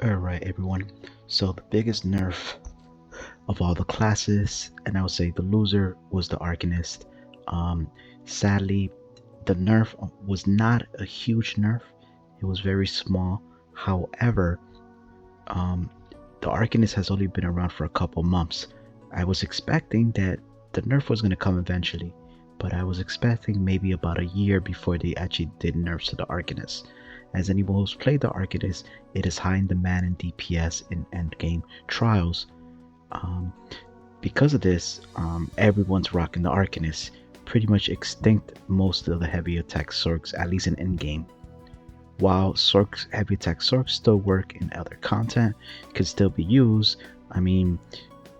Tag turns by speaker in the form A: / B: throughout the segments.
A: Alright everyone, so the biggest nerf of all the classes, and I would say the loser, was the Arcanist. Um, Sadly, the nerf was not a huge nerf, it was very small. However, um, the Arcanist has only been around for a couple months. I was expecting that the nerf was going to come eventually, but I was expecting maybe about a year before they actually did nerfs to the Arcanist. As anyone who's played the Arcanist, it is high in demand in DPS in endgame trials. Um, because of this, everyone's rocking the Arcanist. Pretty much extinct most of the heavy attack Sorks, at least in endgame. While Sorks, heavy attack Sorks still work in other content, can still be used. I mean,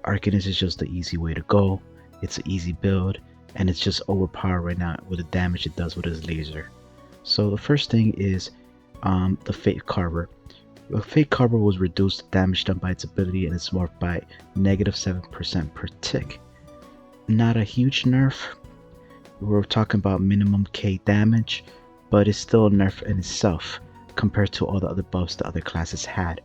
A: Arcanist is just the easy way to go. It's an easy build, and it's just overpowered right now with the damage it does with his laser. So the first thing is the Fatecarver. The Fatecarver was reduced to damage done by its ability, and it's morphed by -7% per tick. Not a huge nerf. We're talking about minimum K damage, but it's still a nerf in itself compared to all the other buffs the other classes had.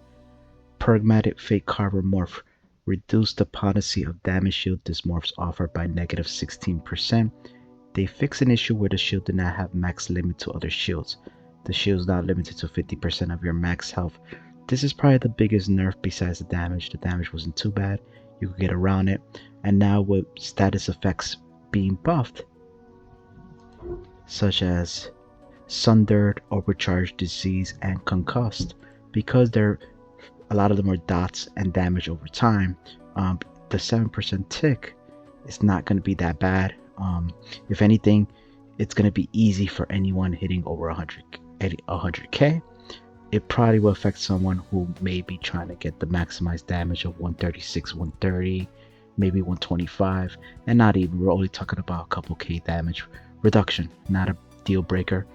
A: Pragmatic Fatecarver morph reduced the potency of damage shield this morphs offered by -16%. They fixed an issue where the shield did not have max limit to other shields. The shield is now limited to 50% of your max health. This is probably the biggest nerf besides the damage. The damage wasn't too bad, you could get around it. And now with status effects being buffed, such as Sundered, Overcharged, Disease, and Concussed, because a lot of them are dots and damage over time, the 7% tick is not going to be that bad. If anything, it's going to be easy for anyone hitting over 100k. It probably will affect someone who may be trying to get the maximized damage of 136, 130, maybe 125, and not even, we're only talking about a couple K damage reduction, not a deal breaker.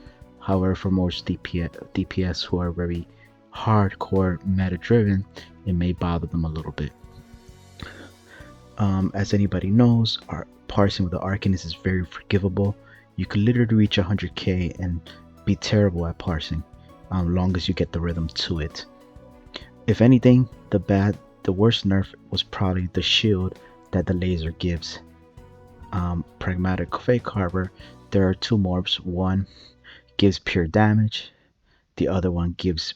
A: However, for most DPS who are very hardcore meta driven, it may bother them a little bit. As anybody knows, our parsing with the Arcanist is very forgivable. You can literally reach 100k and be terrible at parsing, long as you get the rhythm to it. If anything, the worst nerf was probably the shield that the laser gives. Pragmatic Fatecarver, there are two morphs. One gives pure damage, the other one gives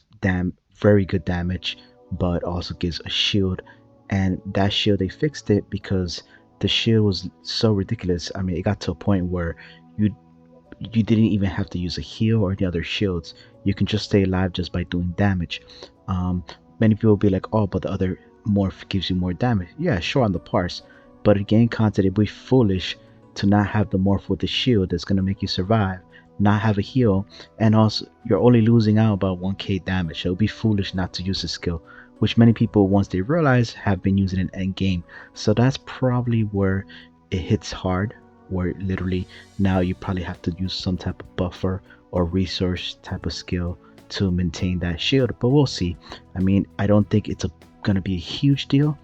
A: very good damage, but also gives a shield. And that shield, they fixed it because the shield was so ridiculous. I mean, it got to a point where you didn't even have to use a heal or any other shields. You can just stay alive just by doing damage. Many people will be like, oh, but the other morph gives you more damage. Yeah, sure, on the parse, but in game content, it'd be foolish to not have the morph with the shield that's going to make you survive, not have a heal, and also you're only losing out about 1k damage. So it'll be foolish not to use the skill, which many people, once they realize, have been using in end game. So that's probably where it hits hard, where literally now you probably have to use some type of buffer or resource type of skill to maintain that shield. But we'll see. I mean, I don't think it's gonna be a huge deal,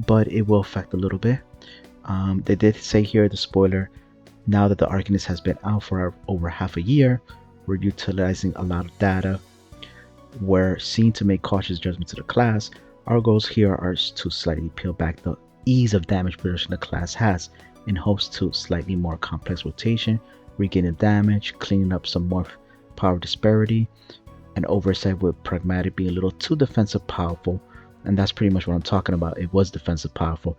A: but it will affect a little bit. They did say here, the spoiler, now that the Arcanist has been out for over half a year, we're utilizing a lot of data. We're seen to make cautious judgments to the class. Our goals here are to slightly peel back the ease of damage production the class has, in hopes to slightly more complex rotation, regaining damage, cleaning up some more power disparity, and oversight with Pragmatic being a little too defensive powerful. And that's pretty much what I'm talking about. It was defensive powerful.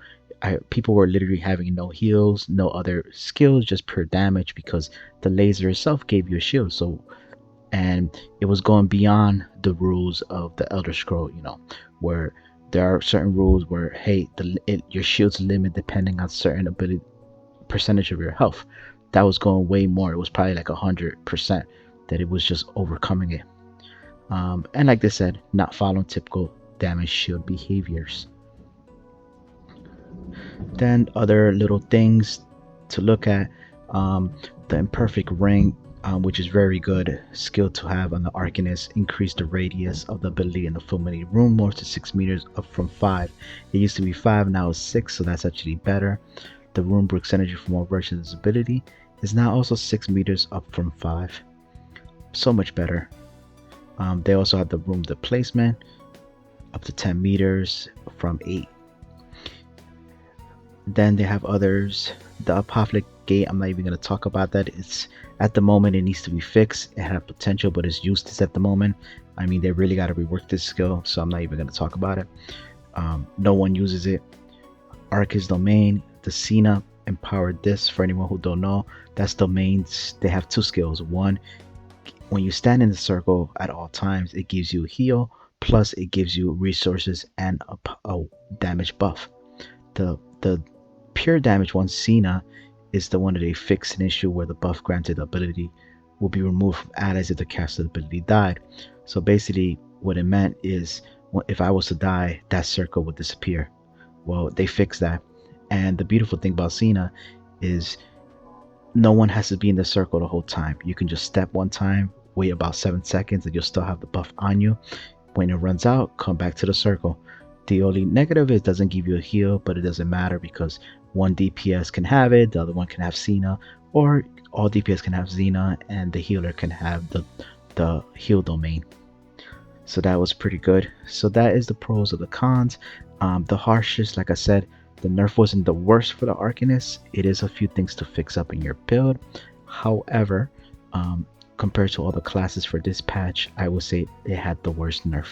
A: People were literally having no heals, no other skills, just pure damage, because the laser itself gave you a shield. So, and it was going beyond the rules of the Elder Scroll, where there are certain rules where, hey, your shield's limit depending on certain ability percentage of your health. That was going way more. It was probably like 100% that it was just overcoming it. And like they said, not following typical damage shield behaviors. Then other little things to look at, the imperfect ring, which is very good skill to have on the Arcanist, increase the radius of the ability in the fulminated room more to 6 meters, up from 5. It used to be 5, now it's 6, so that's actually better. The room brooks energy for more versions of this ability is now also 6 meters, up from 5. So much better. They also have the room displacement, up to 10 meters from 8. Then they have others. The Apopholic Gate, I'm not even going to talk about that. It's at the moment it needs to be fixed. It had potential, but it's useless at the moment. I mean, they really got to rework this skill, so I'm not even going to talk about it. No one uses it. Arcus Domain, the Cena empowered this. For anyone who don't know, that's domains. They have 2 skills. One, when you stand in the circle at all times, it gives you a heal, plus it gives you resources and a damage buff. The pure damage one, Cena, is the one that they fixed an issue where the buff granted ability will be removed from allies if the caster ability died. So basically what it meant is if I was to die, that circle would disappear. Well, they fixed that. And the beautiful thing about Cena is no one has to be in the circle the whole time. You can just step one time, wait about 7 seconds, and you'll still have the buff on you. When it runs out, come back to the circle. The only negative is it doesn't give you a heal, but it doesn't matter because one DPS can have it, the other one can have Cena, or all DPS can have Xena, and the healer can have the heal domain. So that was pretty good. So that is the pros of the cons. The harshest, like I said, the nerf wasn't the worst for the Arcanists. It is a few things to fix up in your build. However, compared to all the classes for this patch, I would say it had the worst nerf.